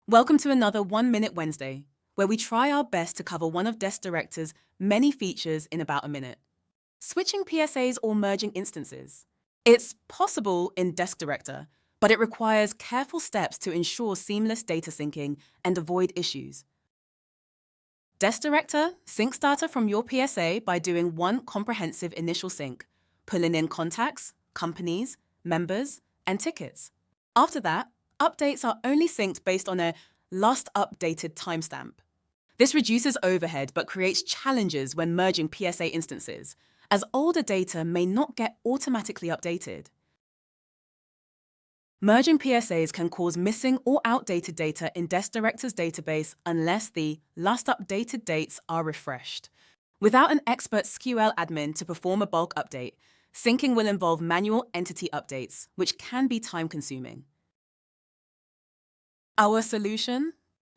Welcome to another 1 Minute Wednesday, where we try our best to cover one of Desk Director's many features in about a minute. Switching PSAs or merging instances. It's possible in Desk Director, but it requires careful steps to ensure seamless data syncing and avoid issues. Desk Director syncs data from your PSA by doing one comprehensive initial sync, pulling in contacts, companies, members, and tickets. After that, updates are only synced based on a last updated timestamp. This reduces overhead but creates challenges when merging PSA instances, as older data may not get automatically updated. Merging PSAs can cause missing or outdated data in Desk Director's database unless the last updated dates are refreshed. Without an expert SQL admin to perform a bulk update, syncing will involve manual entity updates, which can be time-consuming. Our solution?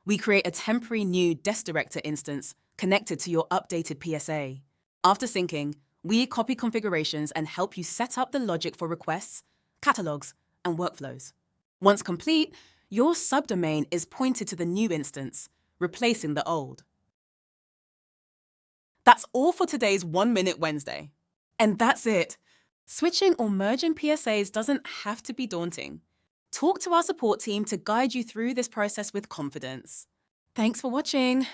We create a temporary new Desk Director instance connected to your updated PSA. After syncing, we copy configurations and help you set up the logic for requests, catalogs, and workflows. Once complete, your subdomain is pointed to the new instance, replacing the old. That's all for today's 1 Minute Wednesday. And that's it. Switching or merging PSAs doesn't have to be daunting. Talk to our support team to guide you through this process with confidence. Thanks for watching.